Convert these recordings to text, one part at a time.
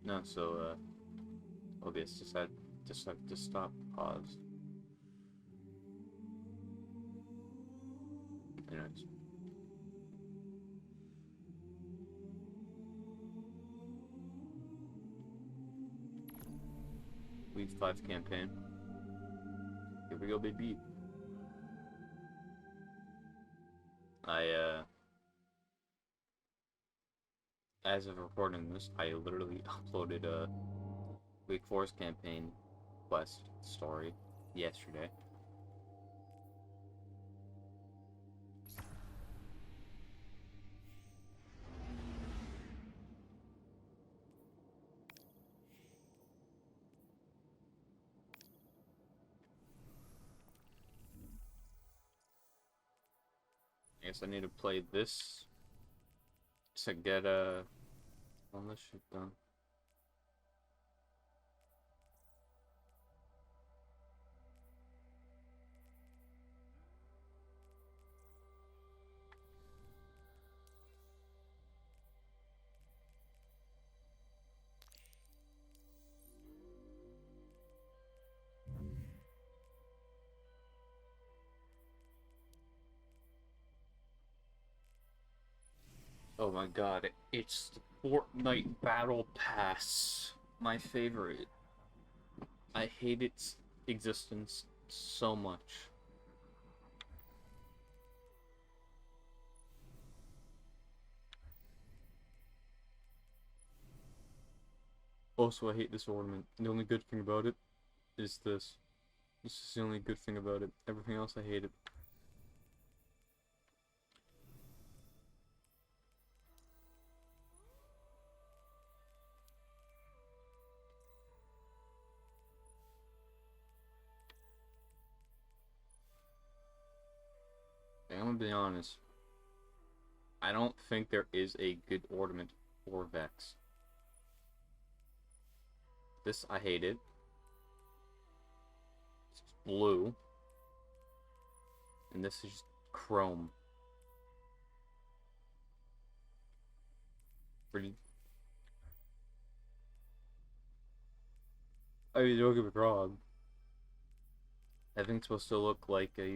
No, so, OBS decided to stop, pause. Anyways. Week 5 campaign. Here we go, baby. As of recording this, I literally uploaded a Week 4's campaign quest story yesterday. I guess I need to play this to get all this shit done. Oh my god, it's the Fortnite Battle Pass. My favorite. I hate its existence so much. Also, I hate this ornament. The only good thing about it is this. This is the only good thing about it. Everything else I hate it. I'm gonna be honest. I don't think there is a good ornament for Vex. This, I hate it. It's blue. And this is just chrome. Pretty. I mean, don't get me wrong. I think it's supposed to look like the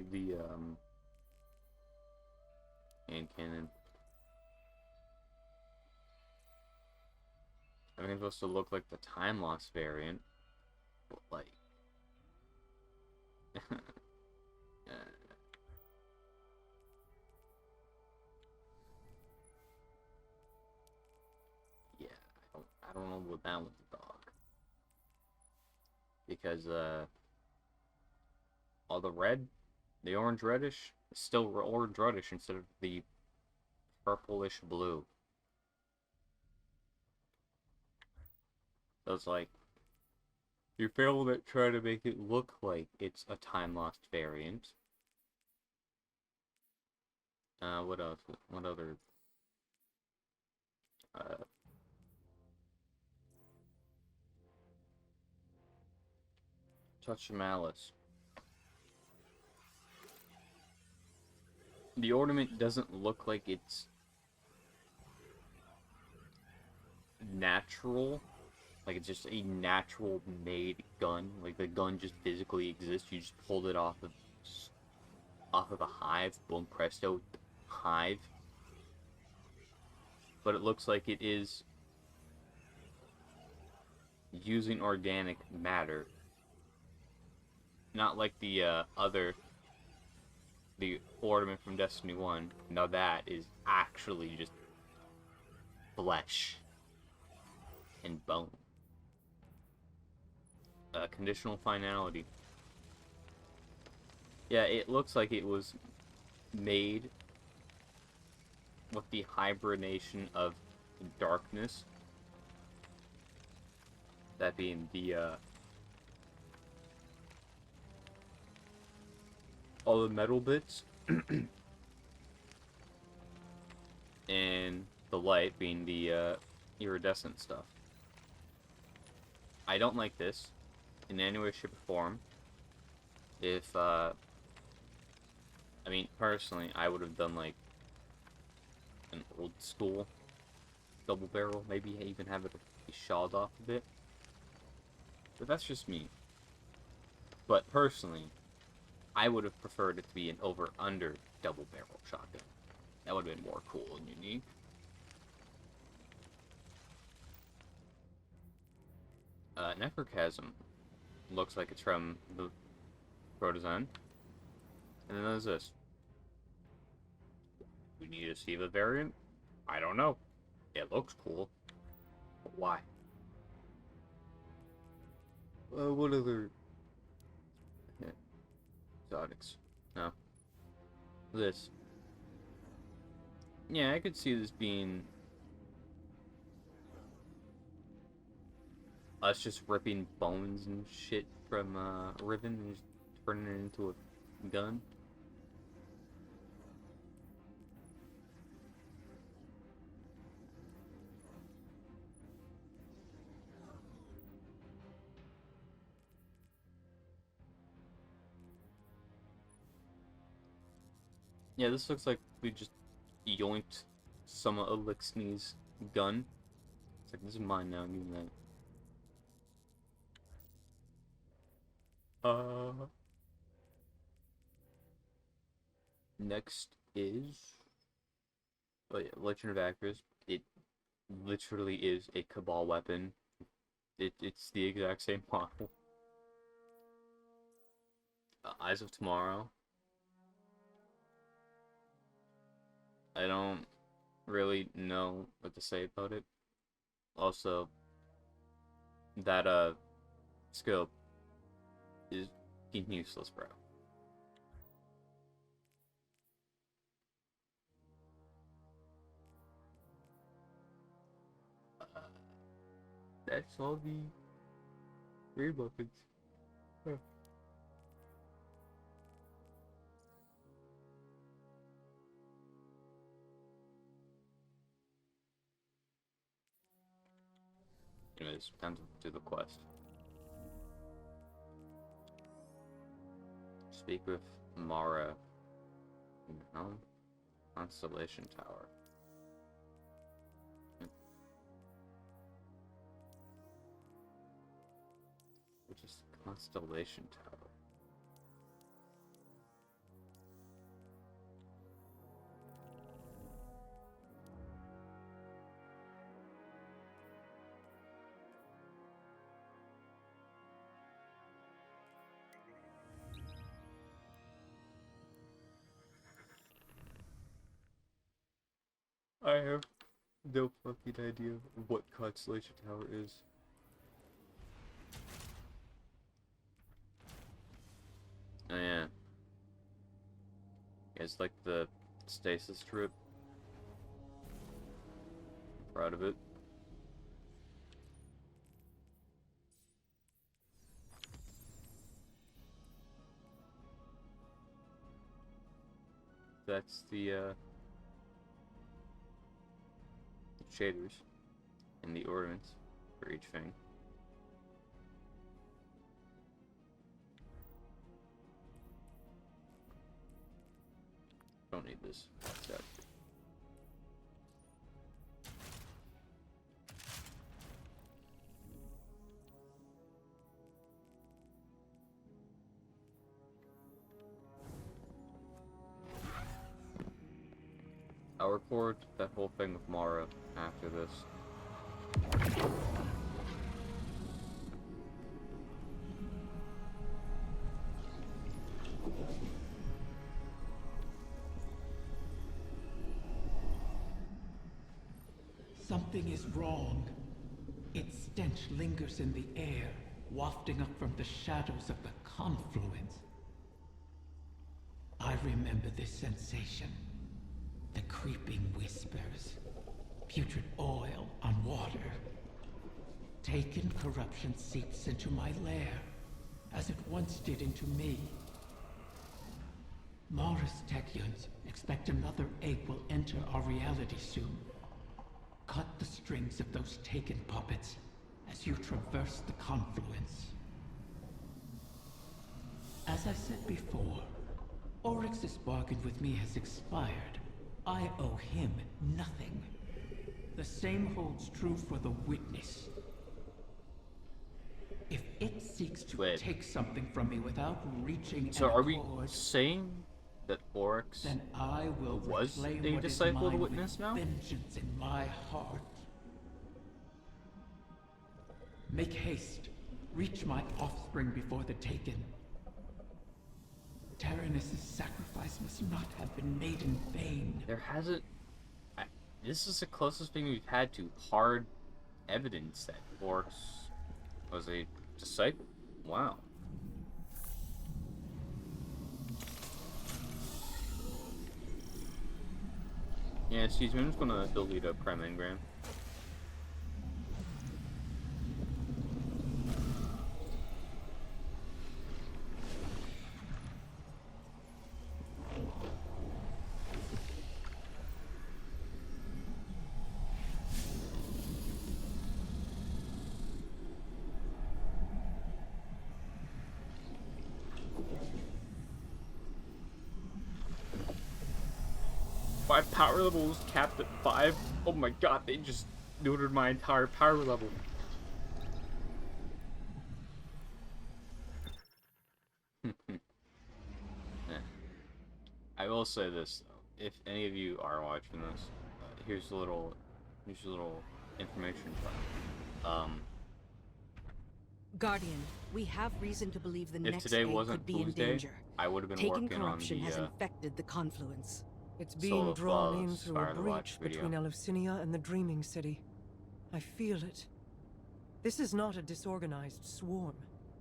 hand cannon. I think it's supposed to look like the time loss variant, but like, yeah, I don't know what that with the dog, because all the red, the orange reddish, is still orange reddish instead of the purplish blue. So it's like you failed at trying to make it look like it's a time lost variant. What else? What other? Uh, Touch of Malice. The ornament doesn't look like it's natural. Like it's just a natural made gun. Like the gun just physically exists. You just pulled it off of a hive. Boom, presto, hive. But it looks like it is using organic matter. Not like the the ornament from Destiny 1. Now that is actually just flesh and bone. Conditional finality. Yeah, it looks like it was made with the hibernation of darkness. That being the all the metal bits and the light being the iridescent stuff. I don't like this in any way, shape, or form. If I mean, personally, I would have done like an old school double barrel. Maybe even have it be shawled off a bit. But that's just me. But personally, I would have preferred it to be an over-under double barrel shotgun. That would have been more cool and unique. Necrochasm looks like it's from the Pro Design. And then there's this. We need a Siva variant? I don't know. It looks cool. But why? What other... Yeah. Exotics. No. This. Yeah, I could see this being... us just ripping bones and shit from Riven and just turning it into a gun. Yeah, this looks like we just yoinked some of Elixir's gun. It's like, this is mine now, give me that. Next is... oh yeah, Legend of Actors. It literally is a Cabal weapon. It's the exact same model. Eyes of Tomorrow. I don't really know what to say about it. Also, that scope is useless, bro. That's all the weird weapons. Huh. Anyways, time to do the quest. Speak with Mara. No? Constellation Tower. Which is Constellation Tower? I have no fucking idea what Constellation Tower is. Oh yeah. It's like the stasis trip. Proud of it. That's the shaders and the ornaments for each thing. Don't need this. Set. I'll record that whole thing with Mara after this. Something is wrong. Its stench lingers in the air, wafting up from the shadows of the confluence. I remember this sensation. The creeping whispers. Putrid oil on water. Taken corruption seeps into my lair, as it once did into me. Mara's Techeuns expect another egg will enter our reality soon. Cut the strings of those taken puppets as you traverse the confluence. As I said before, Oryx's bargain with me has expired. I owe him nothing. The same holds true for the Witness. to Wait. take something from me without reaching So an are we accord, saying that Oryx then I will was reclaim a what is disciple of the mine Witness with now? vengeance in my heart. Make haste. Reach my offspring before the Taken. Taranis' sacrifice must not have been made in vain. There hasn't... this is the closest thing we've had to hard evidence that Oryx was a disciple. Wow. Yeah, excuse me, I'm just gonna delete a prime engram. My power level was capped at 5. Oh my god, they just neutered my entire power level. I will say this though, if any of you are watching this, here's a little information file. Guardian, we have reason to believe the If next today egg wasn't could be in Tuesday, danger. I would have been Taken working on corruption has the infected the confluence. It's Soul being of drawn Love in through Fire a the Watch breach video. between Eleusinia and the Dreaming City. I feel it. This is not a disorganized swarm.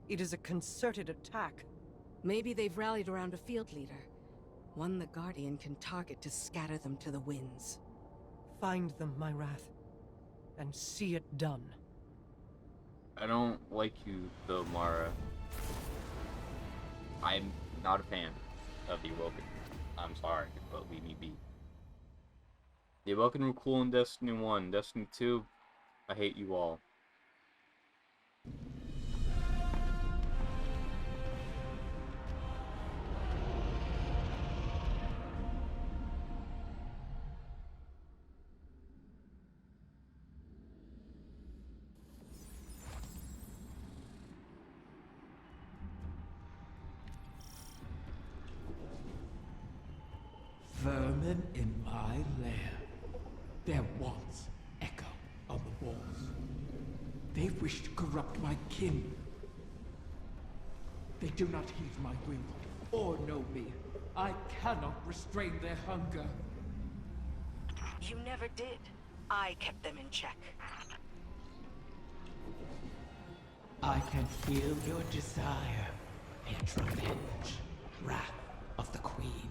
It is a concerted attack. Maybe they've rallied around a field leader. One the Guardian can target to scatter them to the winds. Find them, my wrath, and see it done. I don't like you though, Mara. I'm not a fan of the Awoken. I'm sorry, but leave me be. The Awoken were cool in Destiny 1. Destiny 2, I hate you all. Vermin in my lair. Their wants echo on the walls. They wish to corrupt my kin. They do not heed my will or know me. I cannot restrain their hunger. You never did. I kept them in check. I can feel your desire, Petrovenge, wrath of the Queen.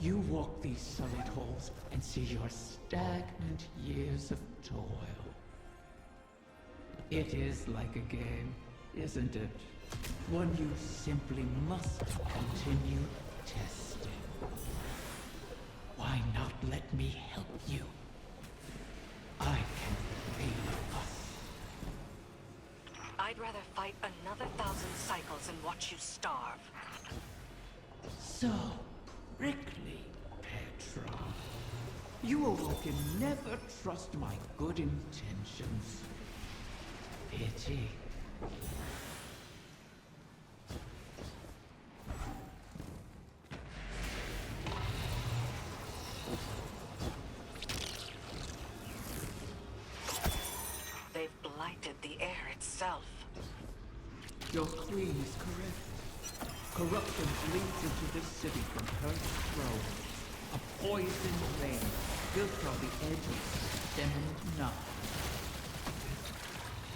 You walk these sullied halls and see your stagnant years of toil. It is like a game, isn't it? One you simply must continue testing. Why not let me help you? I can free us. I'd rather fight another 1,000 cycles and watch you starve. So prickly, Petra. You Awoken never trust my good intentions. Pity. They've blighted the air itself. Your queen is correct. Corruption bleeds into this city from her throne. A poisoned rain built on the edge of stemmed knot.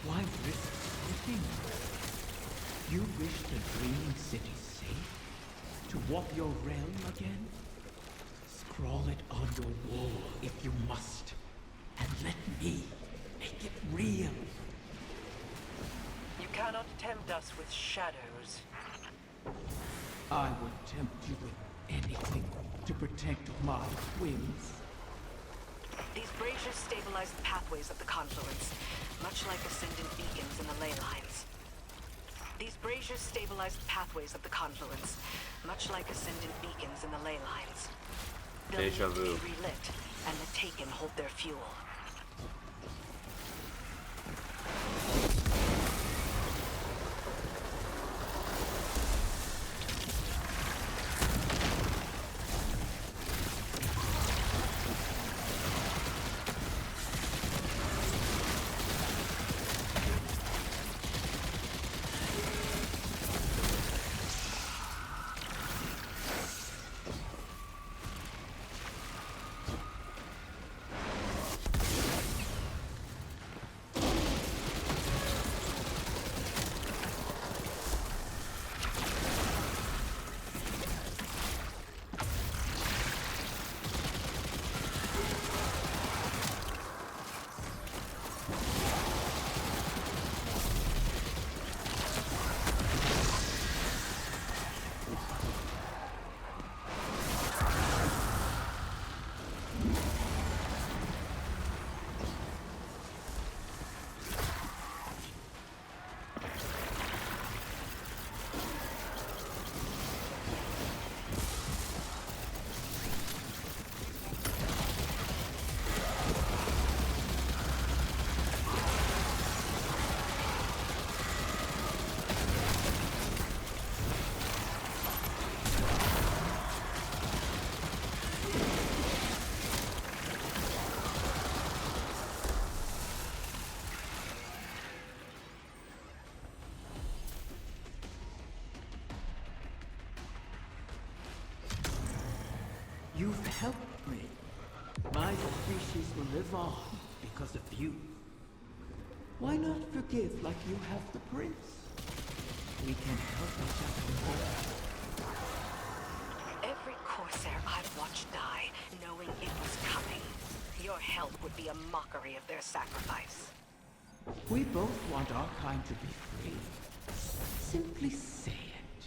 Why risk slipping? You wish the dreaming city safe? To walk your realm again? Scrawl it on your wall if you must. And let me make it real. You cannot tempt us with shadows. I would tempt you with anything to protect my twins. These braziers stabilize the pathways of the confluence, much like ascendant beacons in the ley lines. These braziers stabilize the pathways of the confluence, much like ascendant beacons in the ley lines. They'll Deja need to vu. be relit, and the Taken hold their fuel. help me. My species will live on because of you. Why not forgive like you have the prince? We can help each other more. Every Corsair I've watched die, knowing it was coming. Your help would be a mockery of their sacrifice. We both want our kind to be free. Simply say it.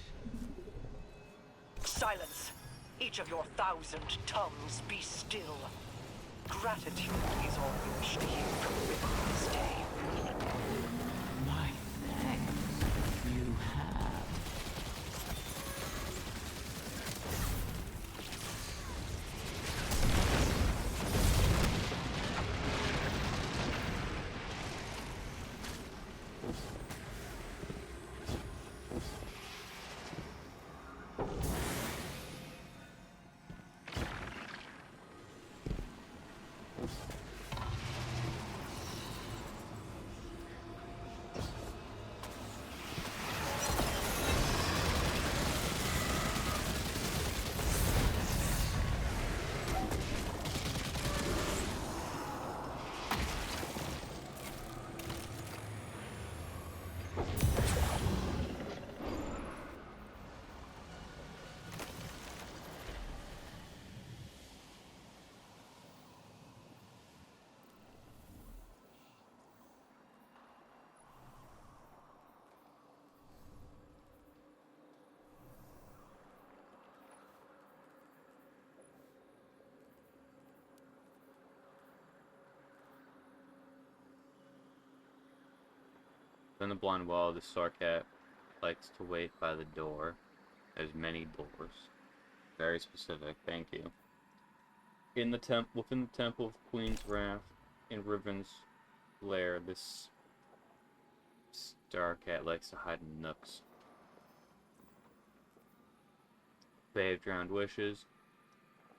Silence! Each of your 1,000 tongues be still. Gratitude is all we wish to hear from River this day. My thanks. You have. In the blind wall, the Starcat likes to wait by the door. There's many doors. Very specific, thank you. In the within the temple of Queen's Wrath, in Riven's lair, this Starcat likes to hide in nooks. Bay of Drowned Wishes,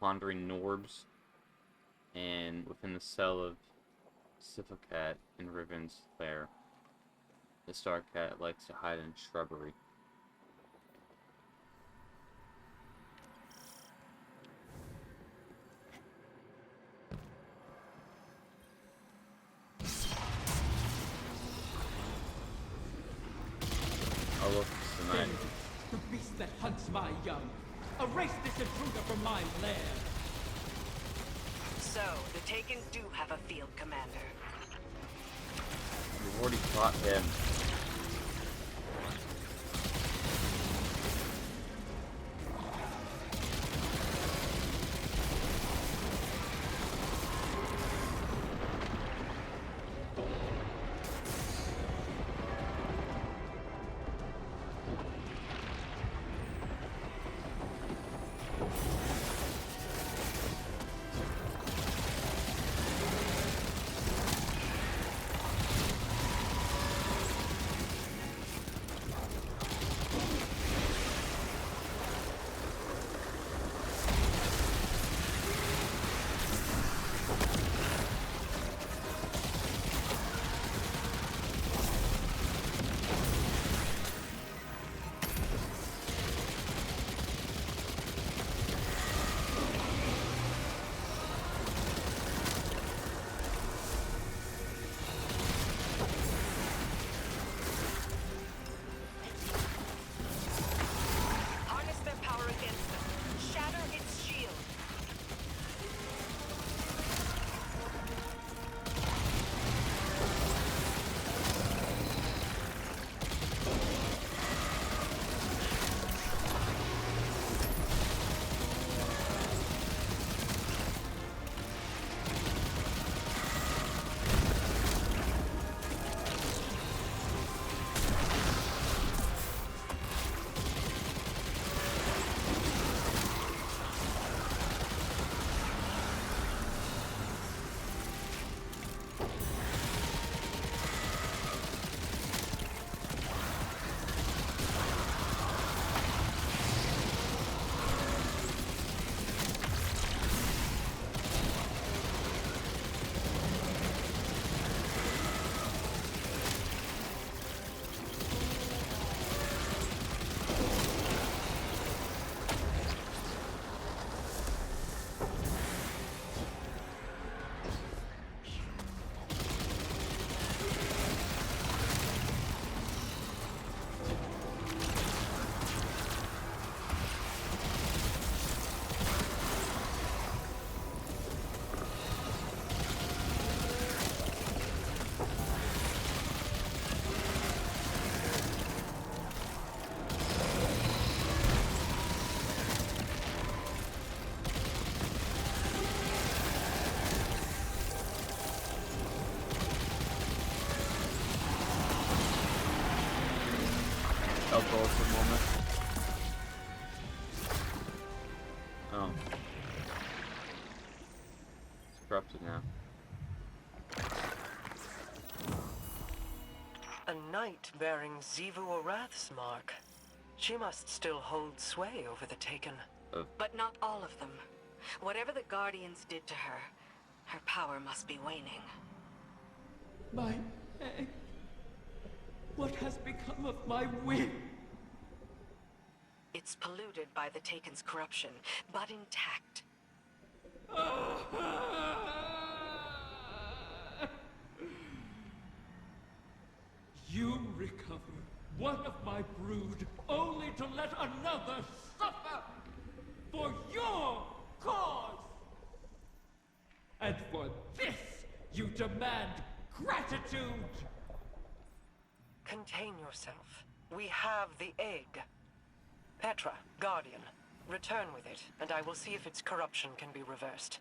Wandering Norbs, and within the cell of Siphocat in Riven's lair. The Starcat likes to hide in shrubbery. Oh look, it's the night. The beast that hunts my young. Erase this intruder from my lair. So, the Taken do have a field commander. We've already fought him. Tulsa moment. Oh. It's corrupted now. A knight bearing Xivu Arath's mark. She must still hold sway over the Taken. But not all of them. Whatever the Guardians did to her, her power must be waning. My egg. What has become of my wing? It's polluted by the Taken's corruption, but intact. You recover one of my brood, only to let another suffer for your cause. And for this, you demand gratitude. Contain yourself. We have the egg. Petra, Guardian, return with it, and I will see if its corruption can be reversed.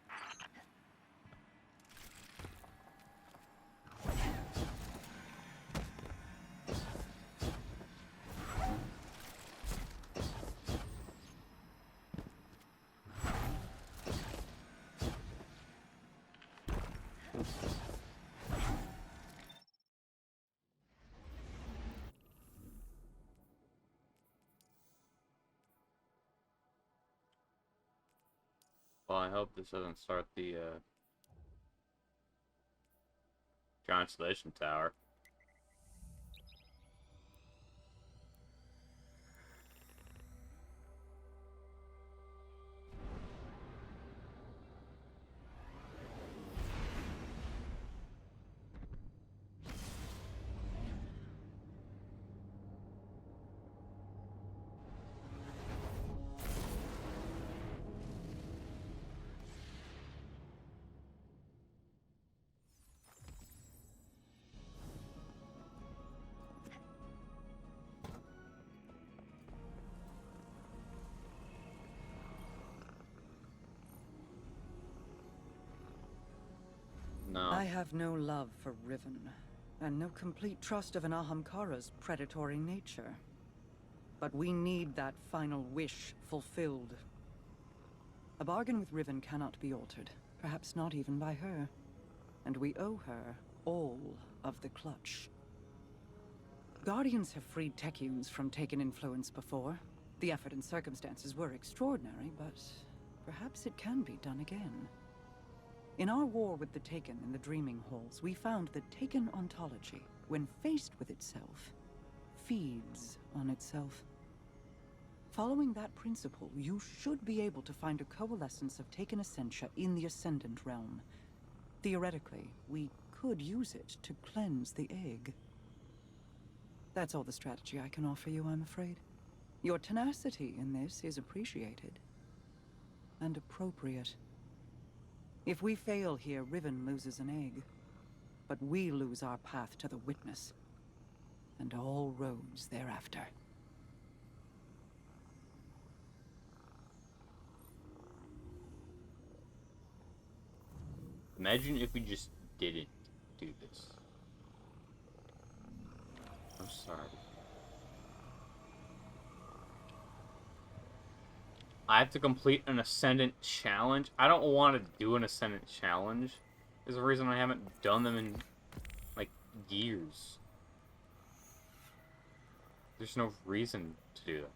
Well, I hope this doesn't start the, Constellation Tower. No. I have no love for Riven, and no complete trust of an Ahamkara's predatory nature. But we need that final wish fulfilled. A bargain with Riven cannot be altered, perhaps not even by her. And we owe her all of the clutch. Guardians have freed Techians from Taken influence before. The effort and circumstances were extraordinary, but perhaps it can be done again. In our war with the Taken in the Dreaming Halls, we found that Taken ontology, when faced with itself, feeds on itself. Following that principle, you should be able to find a coalescence of Taken Essentia in the Ascendant Realm. Theoretically, we could use it to cleanse the egg. That's all the strategy I can offer you, I'm afraid. Your tenacity in this is appreciated. And appropriate. If we fail here, Riven loses an egg. But we lose our path to the Witness. And all roads thereafter. Imagine if we just didn't do this. I'm sorry. I have to complete an Ascendant challenge? I don't want to do an Ascendant challenge. There's a reason I haven't done them in, like, years. There's no reason to do that.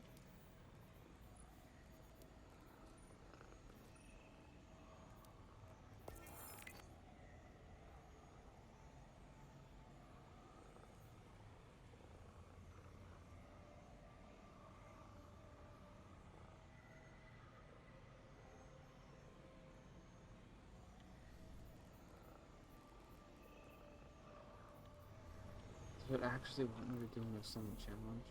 But actually want me to do an Ascendant challenge?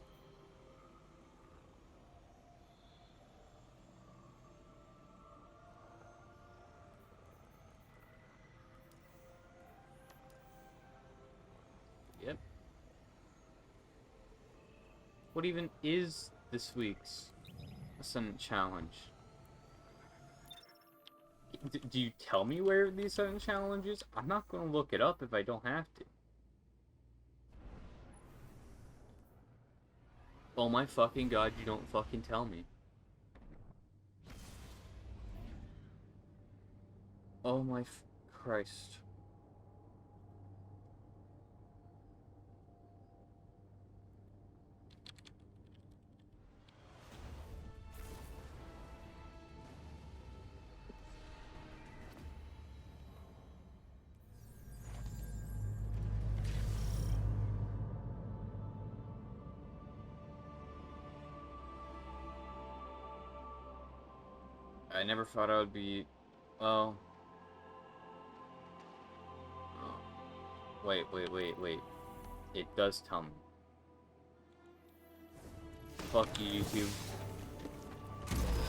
Yep. What even is this week's Ascendant challenge? Do you tell me where the Ascendant challenge is? I'm not going to look it up if I don't have to. Oh my fucking god, you don't fucking tell me. Oh my Christ. I never thought I would be... Well... Oh. Wait. It does tell me. Fuck you, YouTube.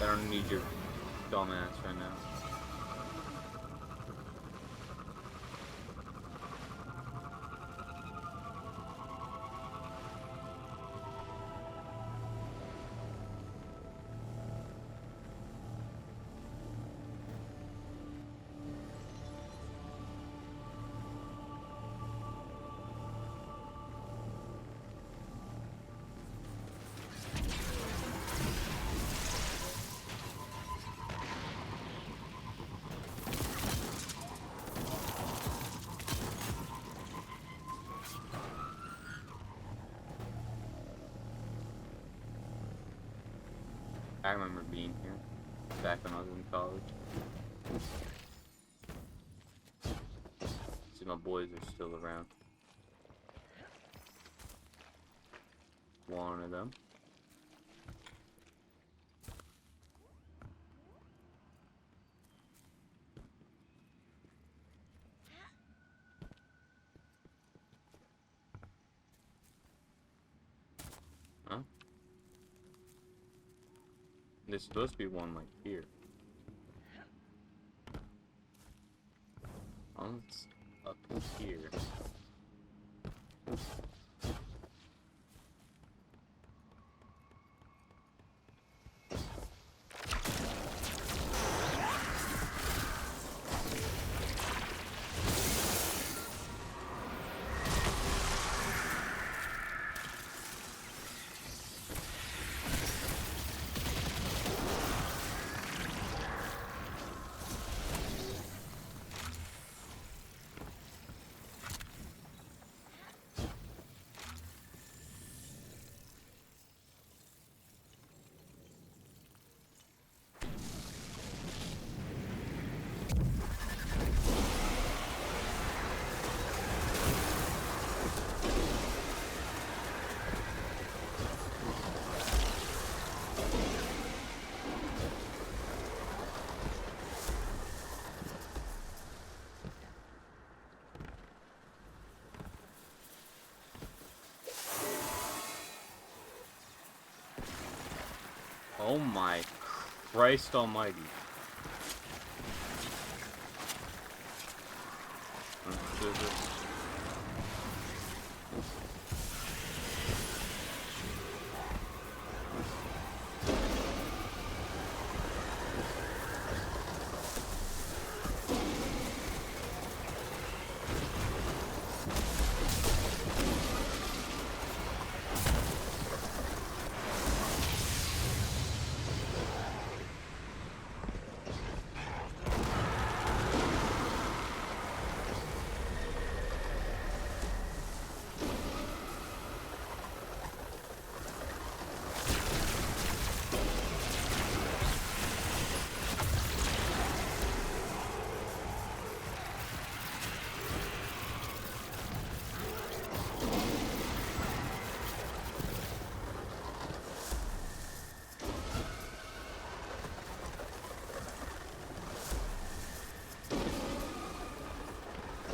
I don't need your dumbass right now. I remember being here back when I was in college. See, my boys are still around. One of them. Huh? There's supposed to be one like here. Oh, it's up here. Oh my Christ almighty. Let's do this.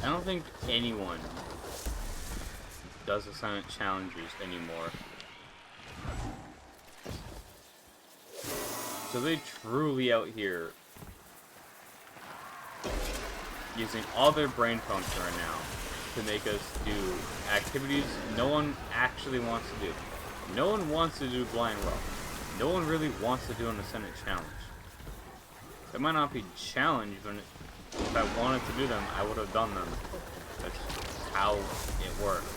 I don't think anyone does the silent challenges anymore. So they truly out here using all their brain function right now to make us do activities no one actually wants to do. No one wants to do blind well. No one really wants to do an Ascendant challenge. It might not be challenged, but if I wanted to do them, I would have done them. That's how it works.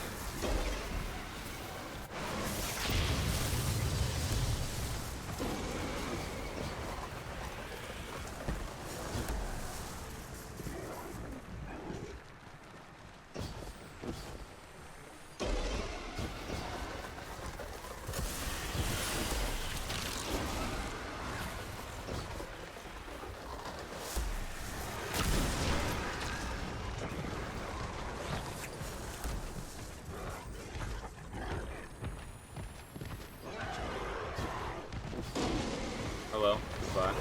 Hello. Goodbye.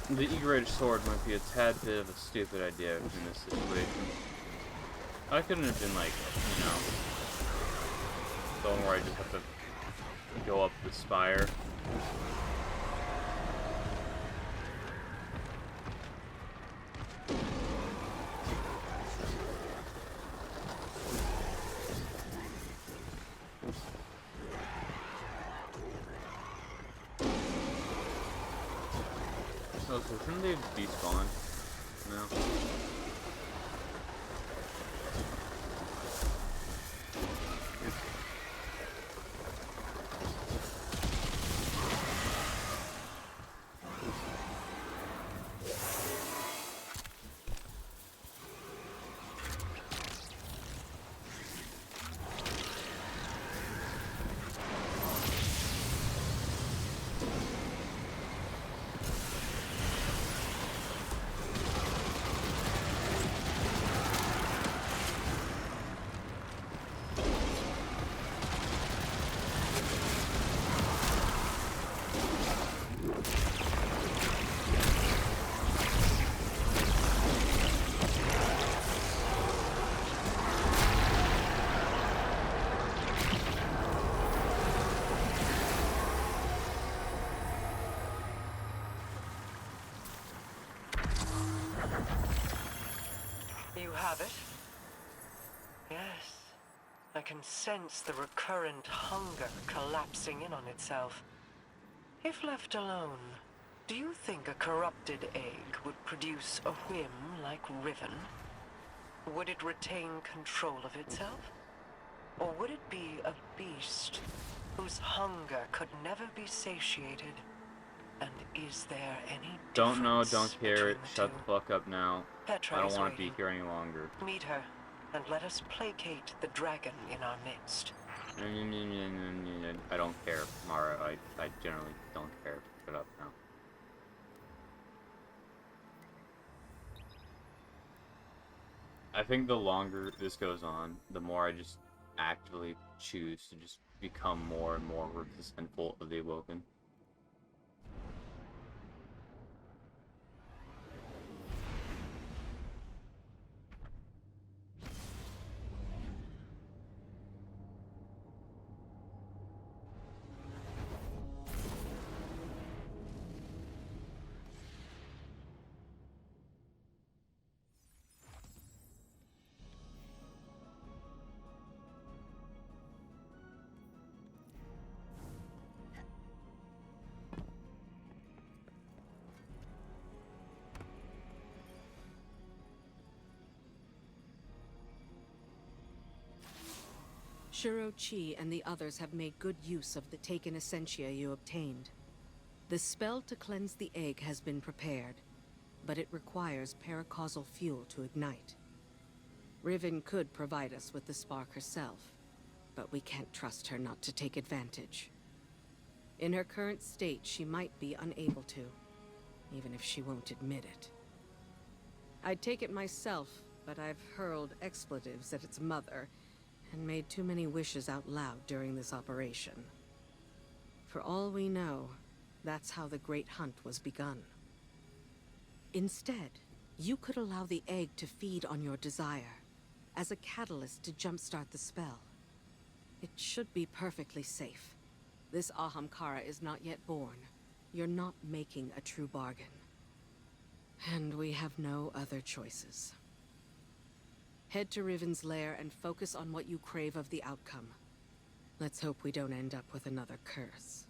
The eager-edged sword might be a tad bit of a stupid idea in this situation. I couldn't have been like, you know, the one where I just have to go up the spire. Oh, so shouldn't they despawn? No. You have it? Yes. I can sense the recurrent hunger collapsing in on itself. If left alone, do you think a corrupted egg would produce a whim like Riven? Would it retain control of itself? Or would it be a beast whose hunger could never be satiated? And is there any Don't know, difference don't care. between the Shut two? the fuck up now. Petra I don't is want to be waiting. here any longer. Meet her, and let us placate the dragon in our midst. I don't care, Mara. I generally don't care. Shut up now. I think the longer this goes on, the more I just actively choose to just become more and more resentful of the Awoken. Shuro Chi and the others have made good use of the taken essentia you obtained. The spell to cleanse the egg has been prepared, but it requires paracausal fuel to ignite. Riven could provide us with the spark herself, but we can't trust her not to take advantage. In her current state, she might be unable to, even if she won't admit it. I'd take it myself, but I've hurled expletives at its mother and made too many wishes out loud during this operation. For all we know, that's how the Great Hunt was begun. Instead, you could allow the egg to feed on your desire, as a catalyst to jumpstart the spell. It should be perfectly safe. This Ahamkara is not yet born. You're not making a true bargain. And we have no other choices. Head to Riven's lair and focus on what you crave of the outcome. Let's hope we don't end up with another curse.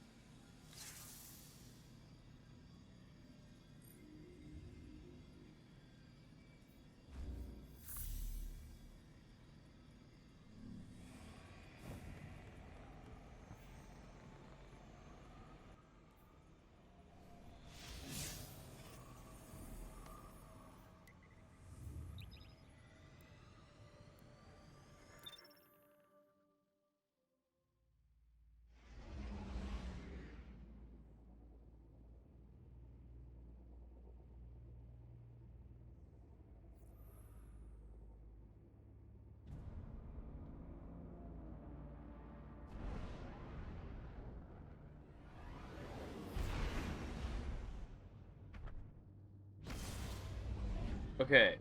Okay,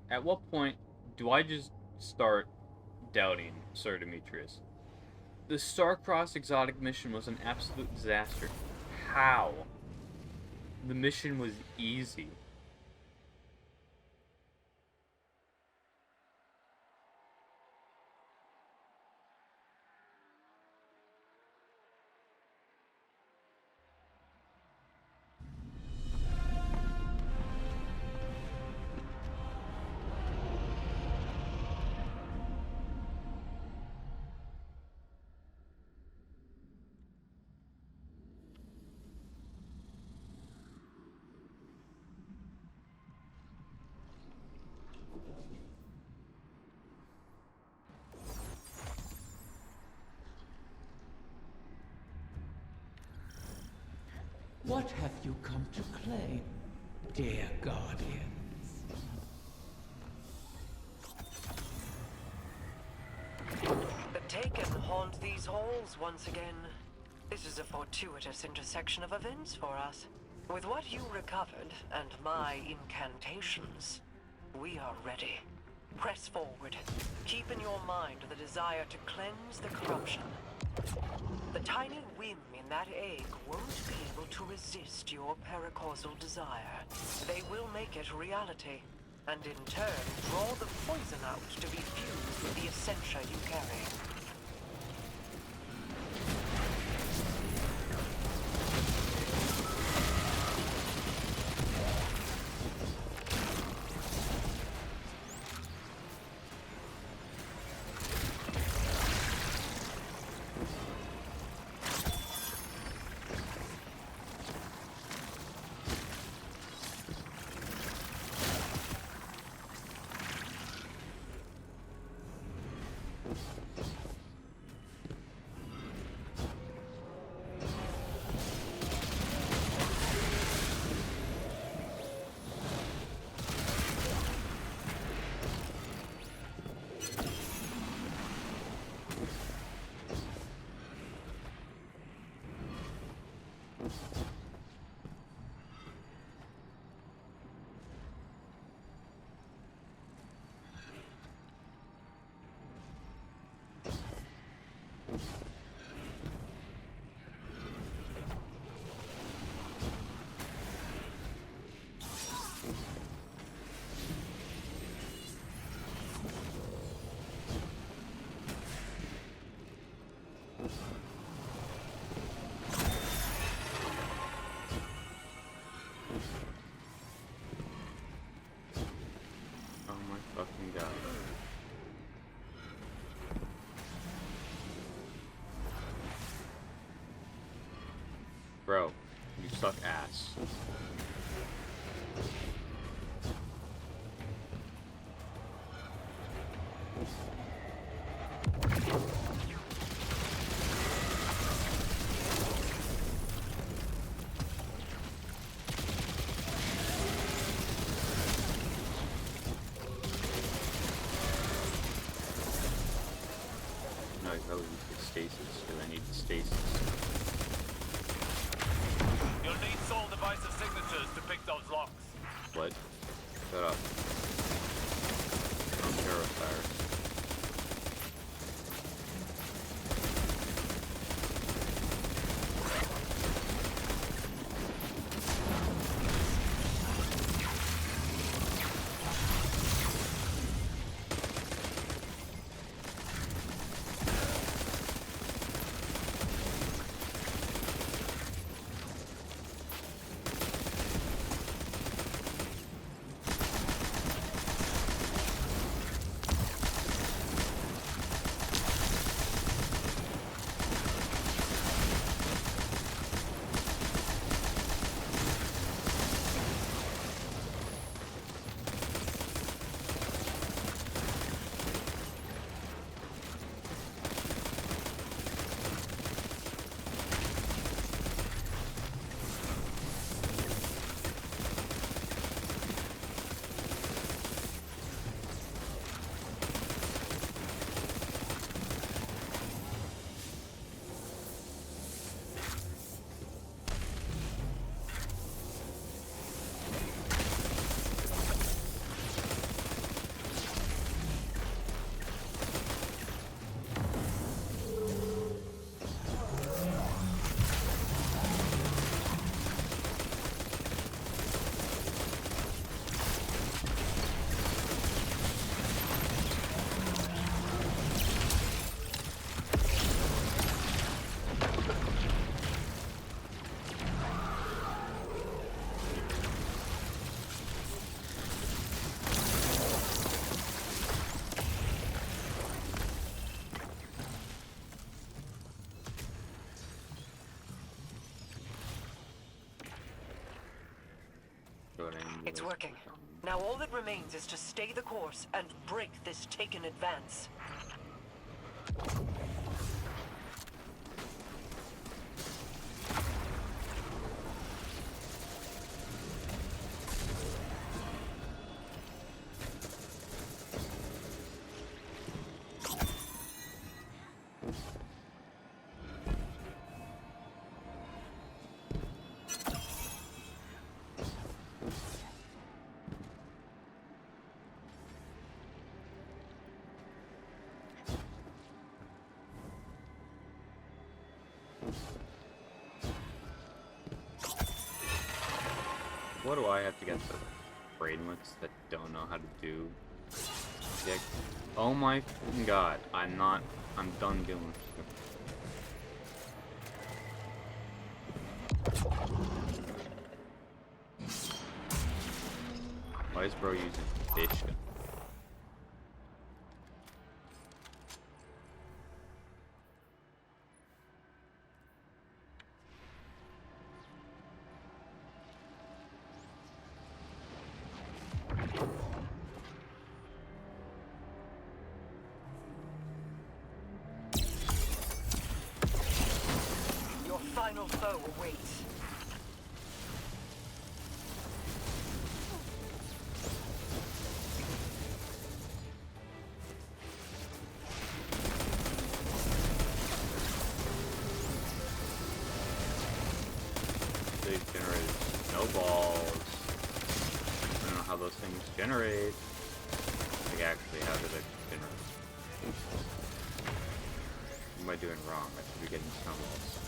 at what point do I just start doubting Sir Demetrius? The Starcross exotic mission was an absolute disaster. How? The mission was easy. What have you come to claim, dear guardians? The Taken haunt these halls once again. This is a fortuitous intersection of events for us. With what you recovered and my incantations, we are ready. Press forward. Keep in your mind the desire to cleanse the corruption. The tiny whim in that egg won't be able to resist your paracausal desire. They will make it reality, and in turn draw the poison out to be fused with the essentia you carry. Oh my fucking god. Bro, you suck ass. No, I probably need the stasis, because I need the stasis. You'll need Soul Device's signatures to pick those locks. What? Shut up. I'm terrified. what I need. It's working. Now all that remains is to stay the course and break this taken advance. What do I have to get the brainlets that don't know how to do dick? Oh my fucking god, I'm done doing shit. Why is bro using fish gun? Your final foe awaits. They generated snowballs. I don't know how those things generate. Like actually, how do they generate? What am I doing wrong? I should be getting snowballs.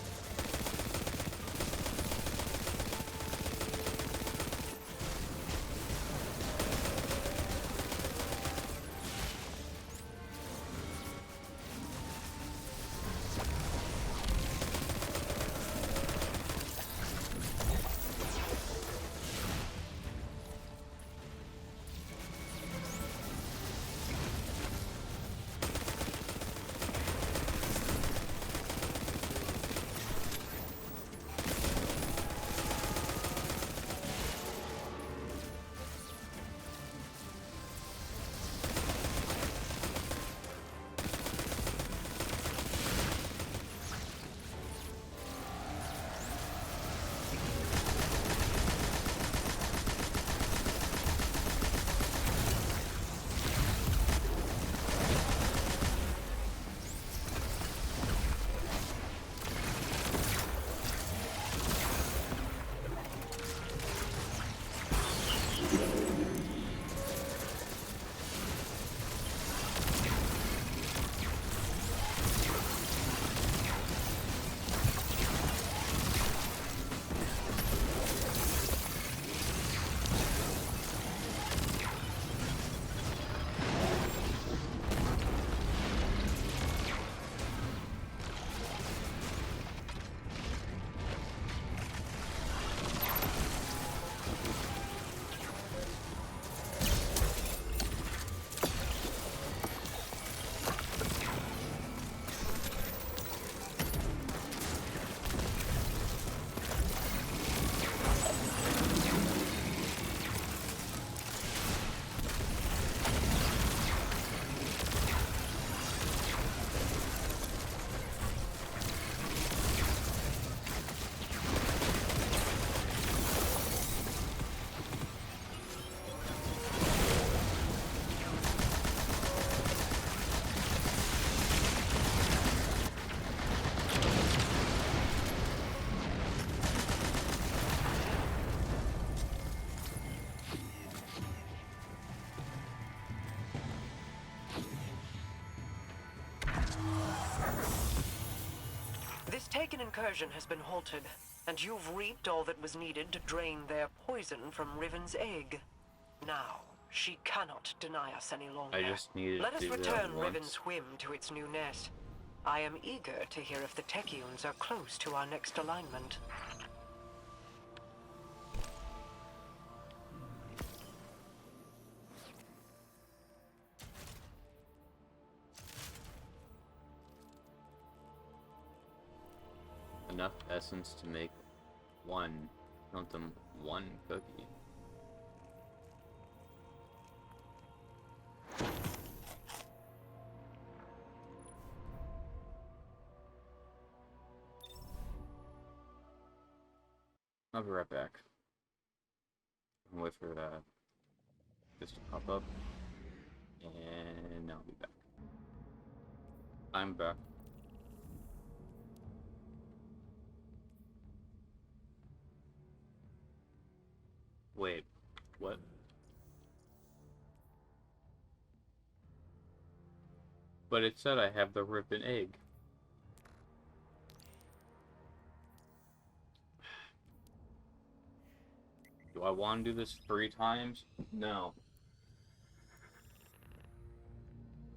This taken incursion has been halted, and you've reaped all that was needed to drain their poison from Riven's egg. Now, she cannot deny us any longer. I just needed Let us to do that return once. Riven's whim to its new nest. I am eager to hear if the Techians are close to our next alignment. Enough essence to make count them, one cookie. I'll be right back. I'll wait for this to pop up. And I'll be back. I'm back. Wait, what? But it said I have the ribbon egg. Do I want to do this 3 times? No.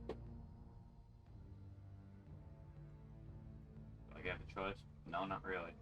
Do I get a choice? No, not really.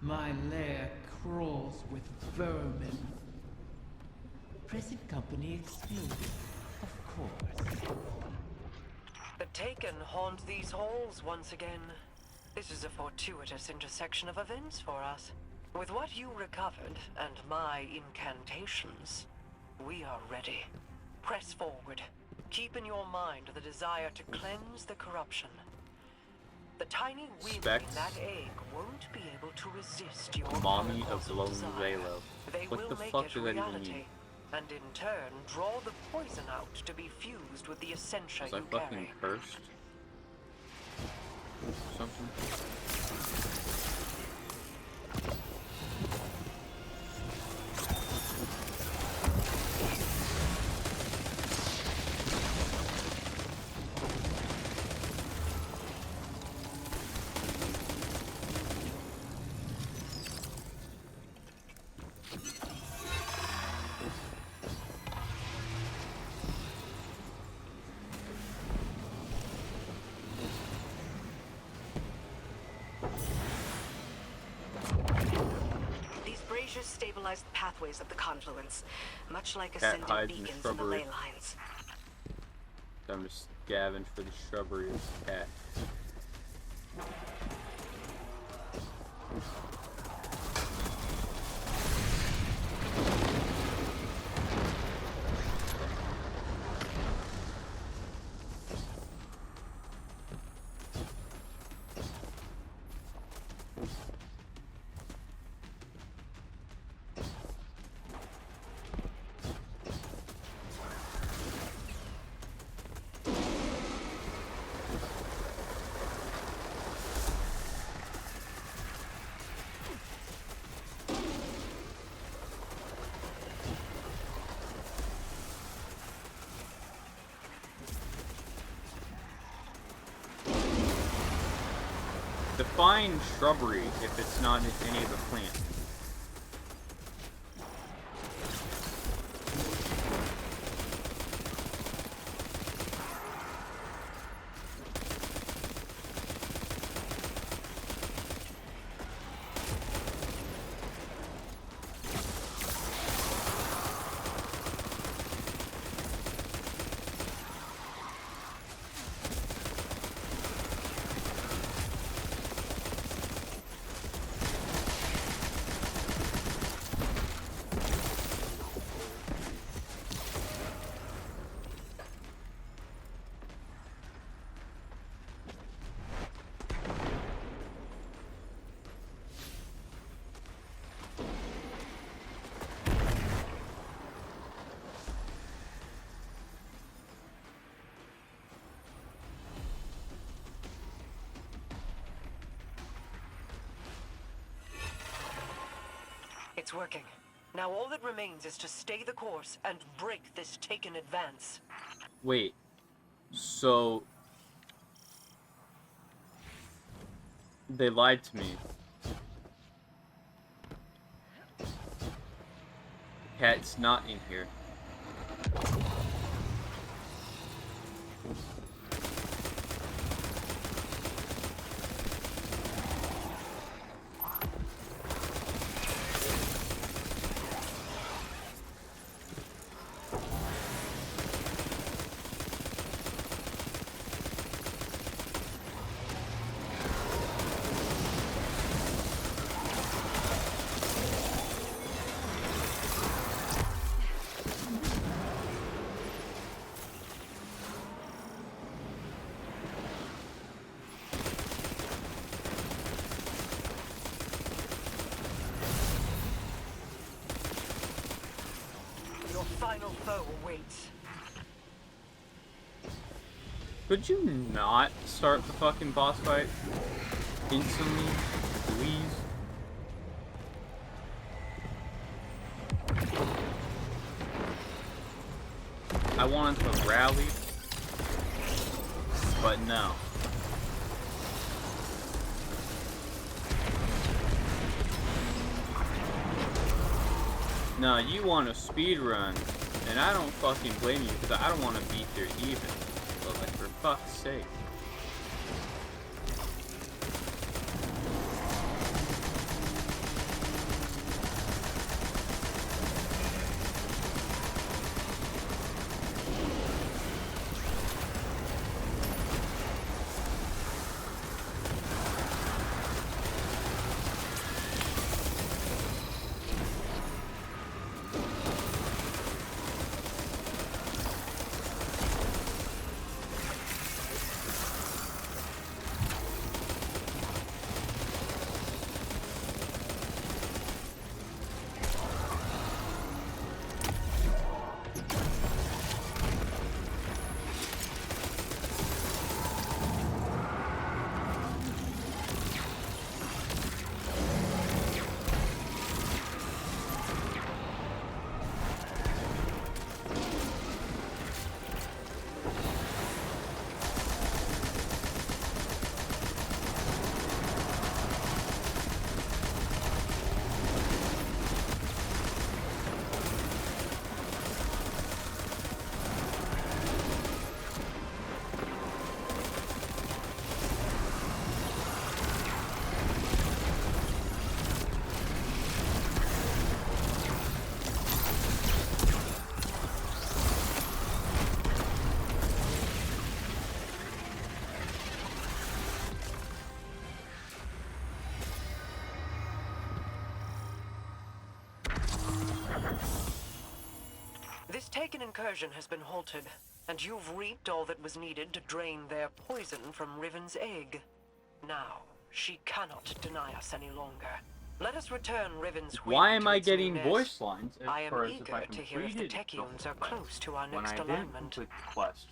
My lair crawls with vermin. Present company excluded, of course. The Taken haunt these halls once again. This is a fortuitous intersection of events for us. With what you recovered and my incantations, we are ready. Press forward. Keep in your mind the desire to cleanse the corruption. The tiny wind in that egg won't be able to resist your Mommy oracles of Lone desire. Velo. They What will the make fuck it does that even reality, mean? and in turn draw the poison out to be fused with the essentia Was I you fucking carry. cursed? Something? These braziers stabilize the pathways of the confluence, much like Cat ascendant hides in the beacons in the shrubbery. ley lines. Time to scavenge for the shrubbery as a cat. Define shrubbery if it's not in any of the plants. It's working. Now all that remains is to stay the course and break this Taken advance. Wait. So... They lied to me. The cat's not in here. Your final foe awaits. Could you not start the fucking boss fight instantly, please? I wanted to rally, but no. No, you want a speed run, and I don't fucking blame you because I don't want to beat their even. But like, for fuck's sake. This Taken incursion has been halted, and you've reaped all that was needed to drain their poison from Riven's egg. Now, she cannot deny us any longer. Let us return Riven's wing Why am to I its new getting nest. voice lines as I am far as if I eager to hear if the completed Techians are quest close to our when next I didn't alignment. complete the quest?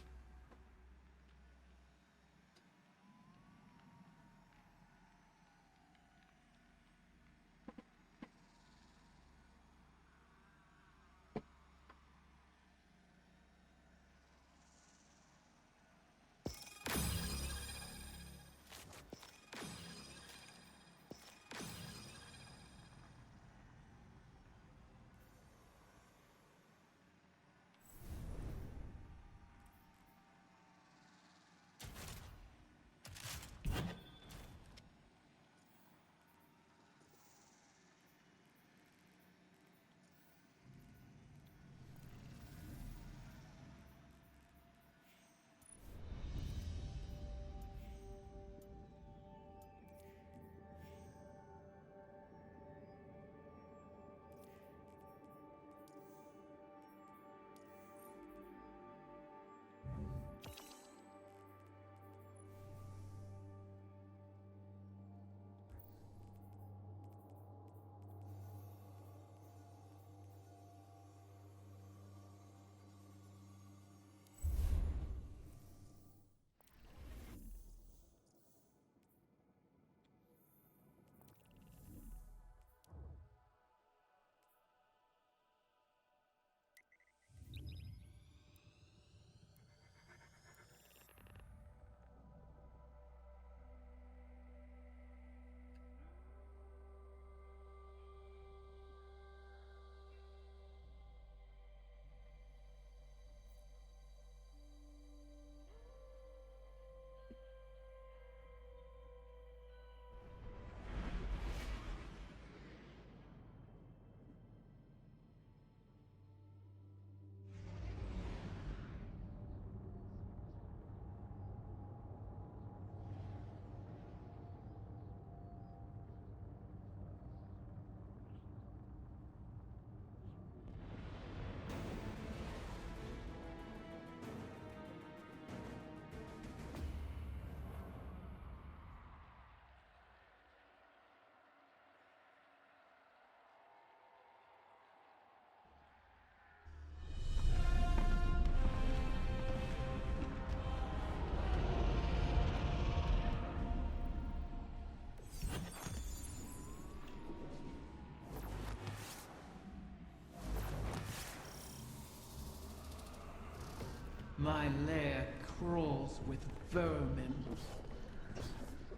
My lair crawls with vermin.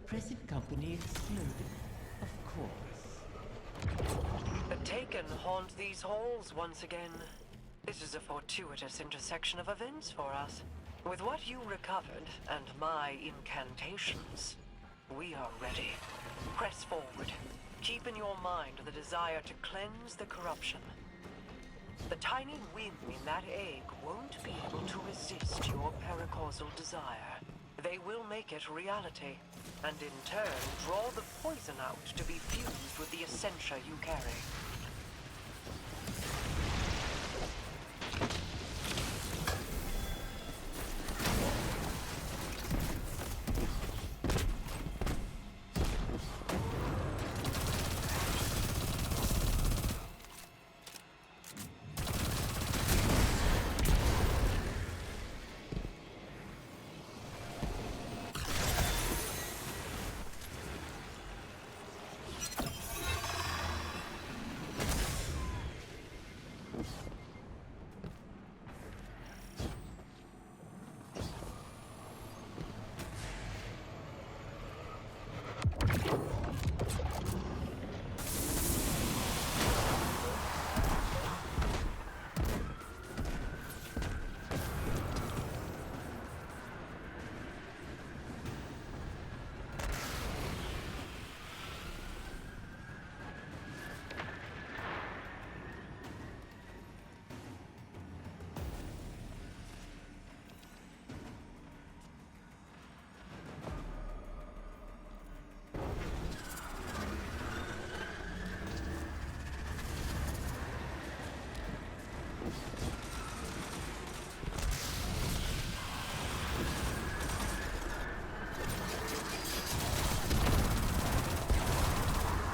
Present company excluded, of course. The Taken haunt these halls once again. This is a fortuitous intersection of events for us. With what you recovered and my incantations, we are ready. Press forward. Keep in your mind the desire to cleanse the corruption. The tiny whim in that egg won't be able to resist your paracausal desire. They will make it reality, and in turn draw the poison out to be fused with the essentia you carry.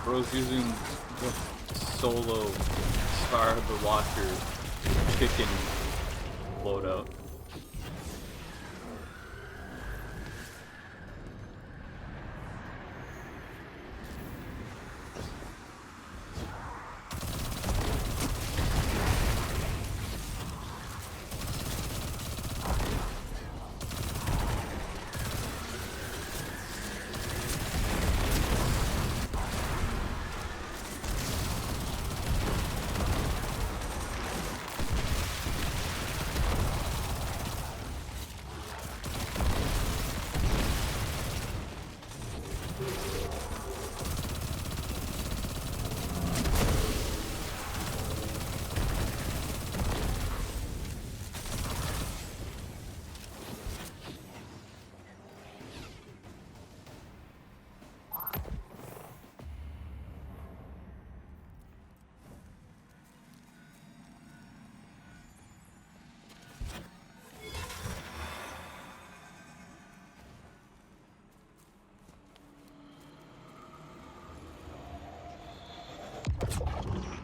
Bro's using the solo Star of the Watcher chicken loadout.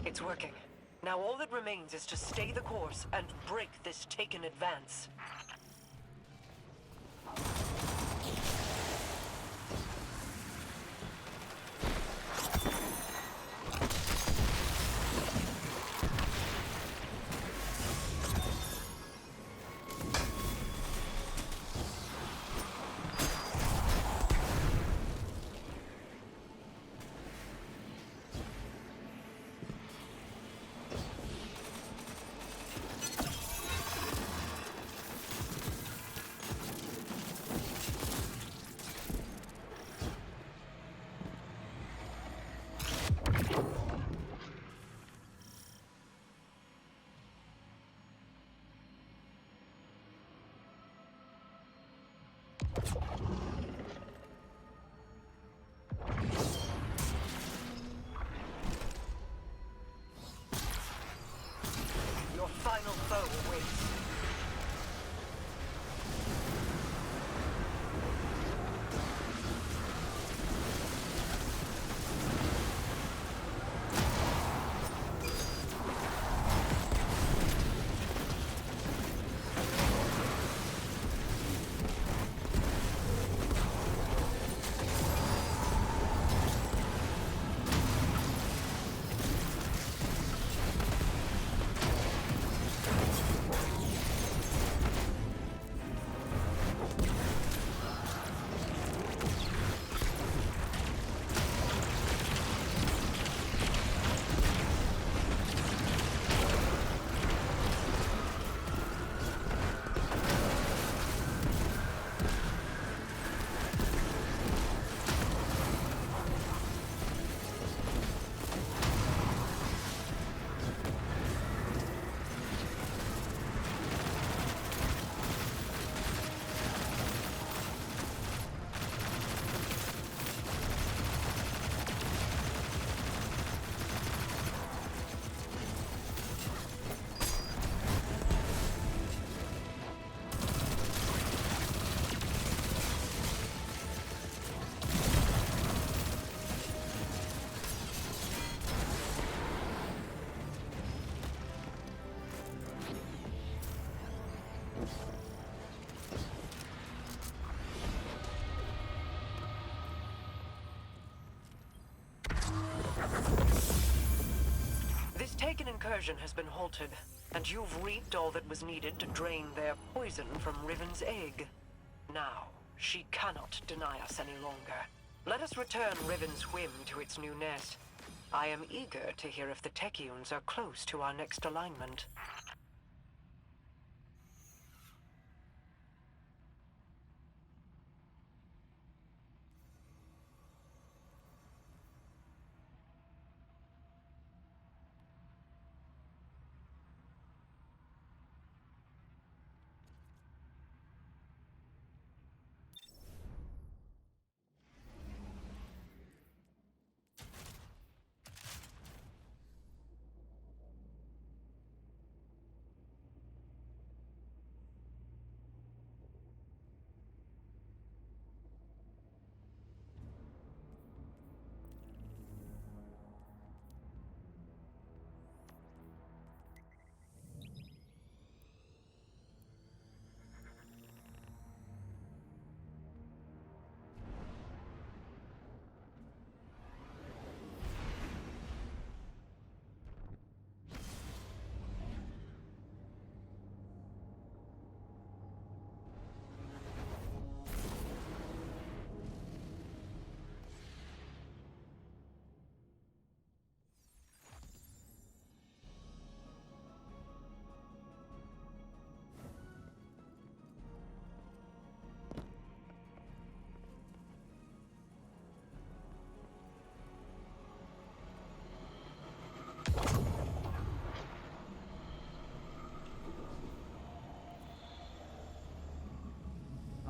It's working. Now all that remains is to stay the course and break this Taken advance. Your final foe awaits. Kraken incursion has been halted, and you've reaped all that was needed to drain their poison from Riven's egg. Now, she cannot deny us any longer. Let us return Riven's whim to its new nest. I am eager to hear if the Techeuns are close to our next alignment.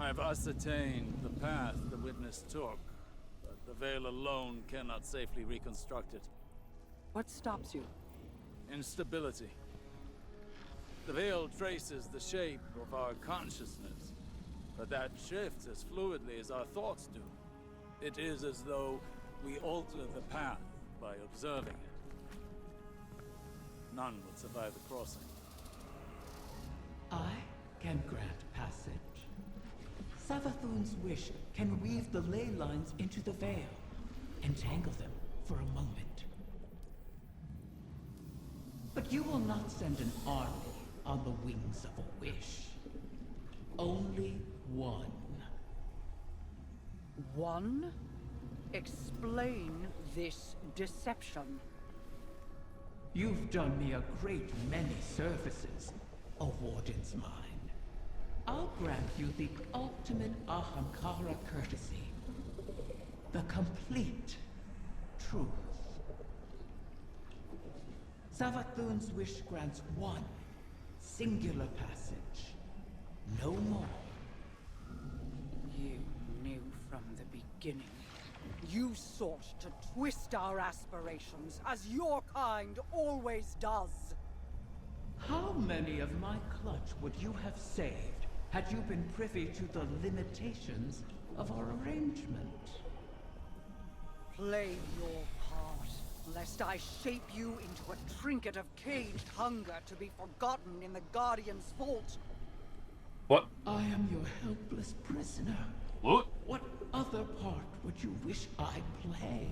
I've ascertained the path the witness took, but the Veil alone cannot safely reconstruct it. What stops you? Instability. The Veil traces the shape of our consciousness, but that shifts as fluidly as our thoughts do. It is as though we alter the path by observing it. None would survive the crossing. I can grant passage. Savathun's wish can weave the ley lines into the veil, entangle them for a moment. But you will not send an army on the wings of a wish. Only one. One? Explain this deception. You've done me a great many services, a warden's mine. I'll grant you the ultimate Ahamkara courtesy. The complete truth. Savathun's wish grants one singular passage. No more. You knew from the beginning. You sought to twist our aspirations, as your kind always does. How many of my clutch would you have saved had you been privy to the limitations of our arrangement? Play your part, lest I shape you into a trinket of caged hunger to be forgotten in the Guardian's vault. What? I am your helpless prisoner. What? What other part would you wish I play?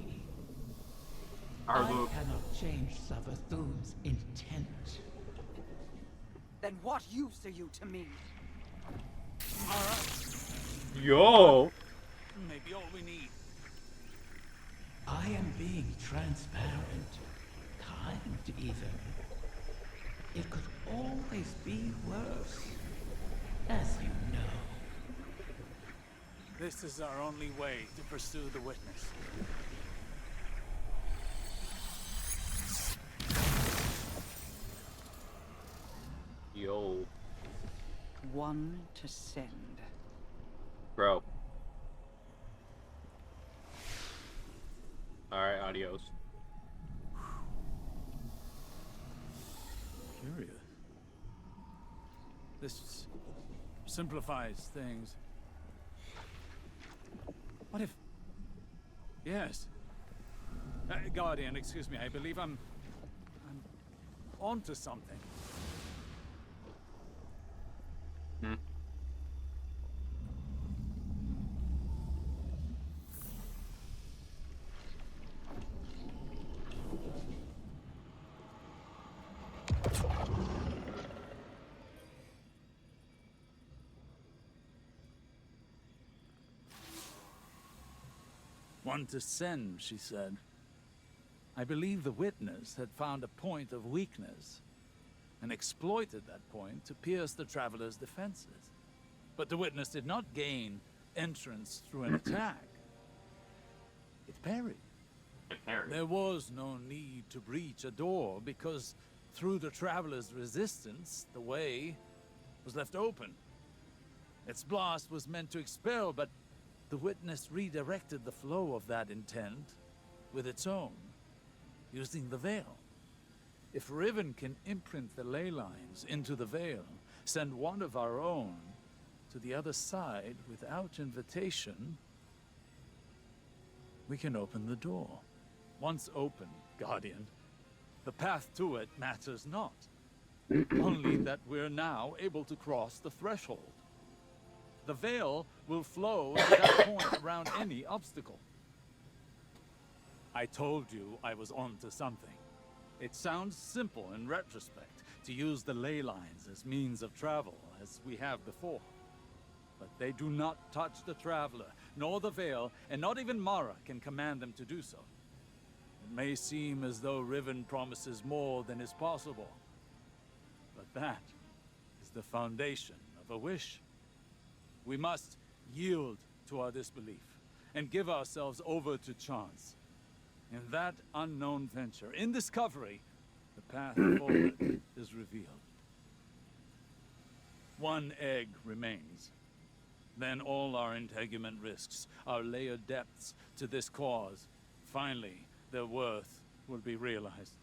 Our I look. cannot change Savathun's intent. Then what use are you to me? Yo! Maybe all we need. I am being transparent. Kind, even. It could always be worse. As you know. This is our only way to pursue the witness. Yo. One to send. Bro. Alright, adios. Curious. This simplifies things. What if... Yes. Guardian, excuse me, I believe I'm onto something. Hmm? One to send, she said. I believe the witness had found a point of weakness and exploited that point to pierce the traveler's defenses. But the witness did not gain entrance through an attack. It parried. There was no need to breach a door because through the traveler's resistance, the way was left open. Its blast was meant to expel, but the witness redirected the flow of that intent with its own, using the veil. If Riven can imprint the ley lines into the veil, send one of our own to the other side without invitation, we can open the door. Once open, Guardian, the path to it matters not. Only that we're now able to cross the threshold. The veil will flow to that point around any obstacle. I told you I was onto something. It sounds simple in retrospect to use the ley lines as means of travel, as we have before. But they do not touch the traveler, nor the veil, and not even Mara can command them to do so. It may seem as though Riven promises more than is possible, but that is the foundation of a wish. We must yield to our disbelief and give ourselves over to chance. In that unknown venture, in discovery, the path forward is revealed. One egg remains. Then all our integument risks, our layered depths to this cause, finally, their worth will be realized.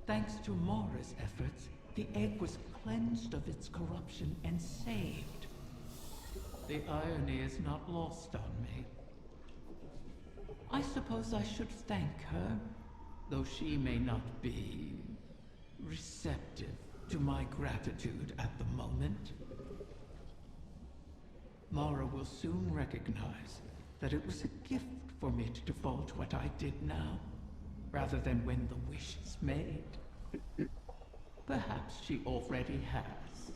Thanks to Mara's efforts, the egg was cleansed of its corruption and saved. The irony is not lost on me. I suppose I should thank her, though she may not be receptive to my gratitude at the moment. Mara will soon recognize that it was a gift for me to divulge what I did now, rather than when the wish is made. Perhaps she already has.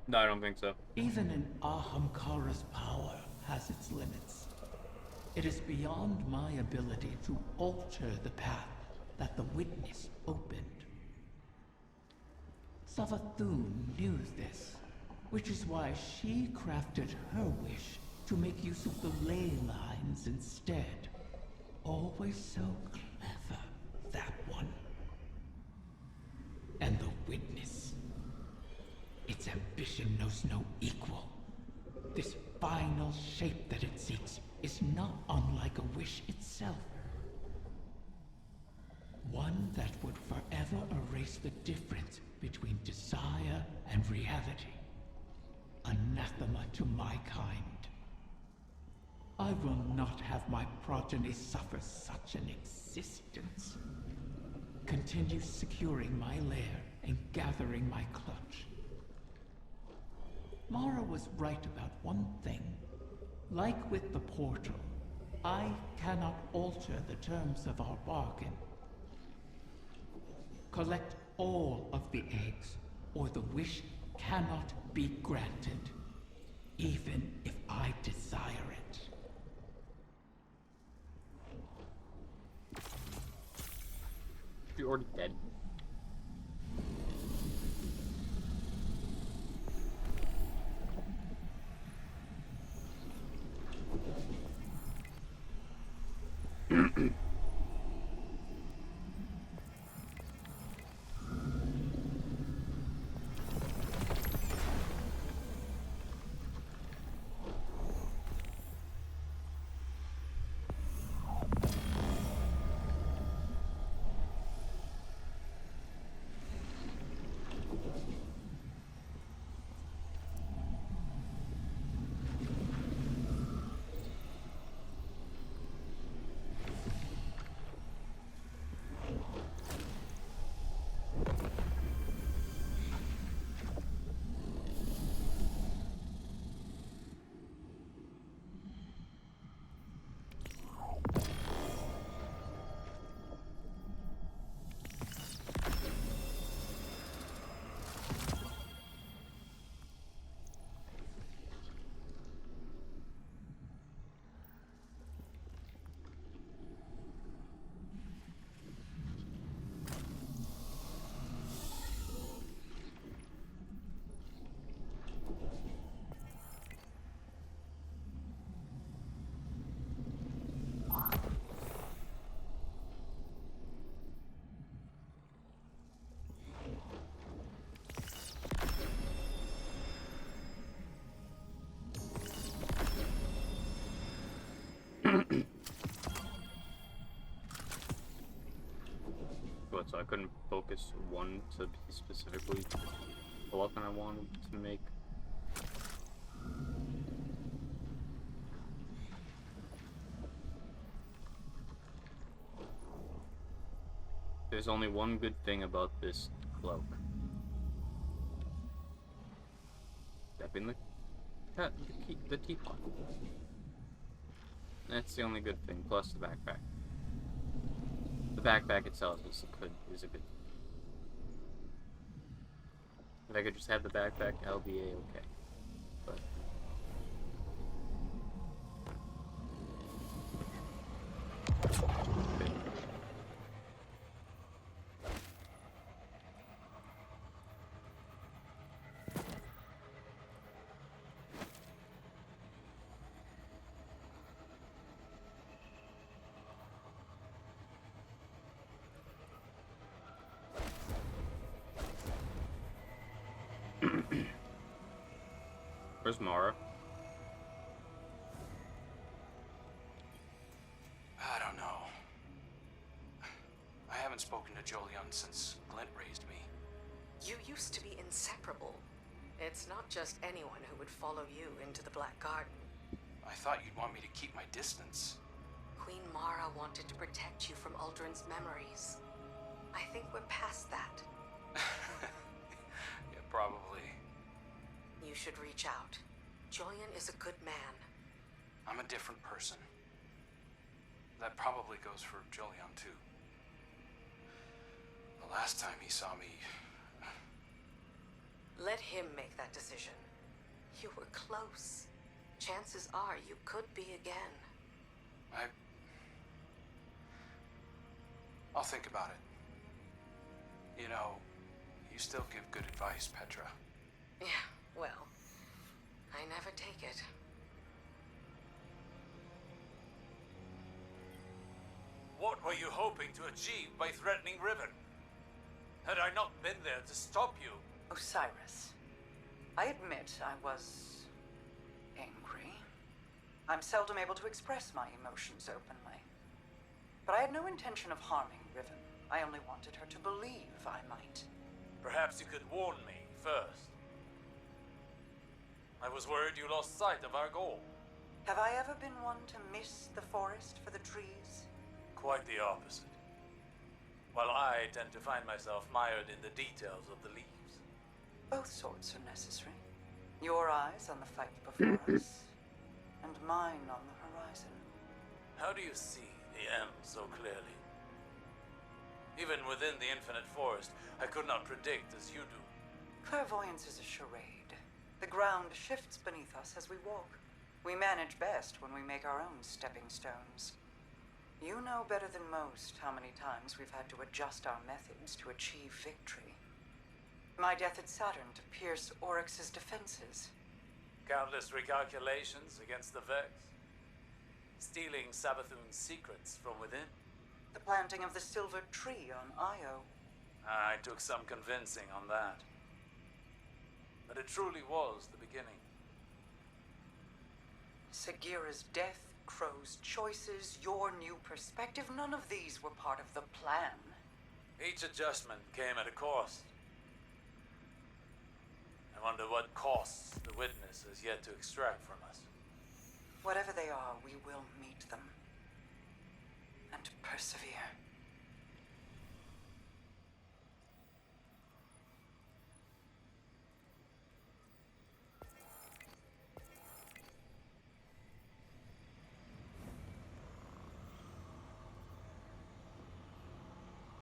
No, I don't think so. Even an Ahamkara's power has its limits. It is beyond my ability to alter the path that the witness opened. Savathun knew this, which is why she crafted her wish to make use of the ley lines instead. Always so clever, that one. And the witness. Its ambition knows no equal. This final shape that it seeks is not unlike a wish itself. One that would forever erase the difference between desire and reality. Anathema to my kind. I will not have my progeny suffer such an existence. Continue securing my lair and gathering my clutch. Mara was right about one thing. Like with the portal, I cannot alter the terms of our bargain. Collect all of the eggs, or the wish cannot be granted, even if I desire it. You're already dead. one to be specifically the weapon I wanted to make. There's only one good thing about this cloak. That being the teapot. That's the only good thing, plus the backpack. The backpack itself is a good thing. If I could just have the backpack, I'll be a-okay. But where's Mara? I don't know. I haven't spoken to Jolyon since Glint raised me. You used to be inseparable. It's not just anyone who would follow you into the Black Garden. I thought you'd want me to keep my distance. Queen Mara wanted to protect you from Uldren's memories. I think we're past that. Yeah, probably. You should reach out. Jolyon is a good man. I'm a different person. That probably goes for Jolyon, too. The last time he saw me... Let him make that decision. You were close. Chances are you could be again. I'll think about it. You know, you still give good advice, Petra. Yeah, well, I never take it. What were you hoping to achieve by threatening Riven? Had I not been there to stop you? Osiris, I admit I was angry. I'm seldom able to express my emotions openly. But I had no intention of harming Riven. I only wanted her to believe I might. Perhaps you could warn me first. I was worried you lost sight of our goal. Have I ever been one to miss the forest for the trees? Quite the opposite. While I tend to find myself mired in the details of the leaves. Both sorts are necessary. Your eyes on the fight before us, and mine on the horizon. How do you see the end so clearly? Even within the infinite forest, I could not predict as you do. Clairvoyance is a charade. The ground shifts beneath us as we walk. We manage best when we make our own stepping stones. You know better than most how many times we've had to adjust our methods to achieve victory. My death at Saturn to pierce Oryx's defenses. Countless recalculations against the Vex. Stealing Savathun's secrets from within. The planting of the silver tree on Io. I took some convincing on that. But it truly was the beginning. Sagira's death, Crow's choices, your new perspective, none of these were part of the plan. Each adjustment came at a cost. I wonder what costs the witness has yet to extract from us. Whatever they are, we will meet them. And persevere.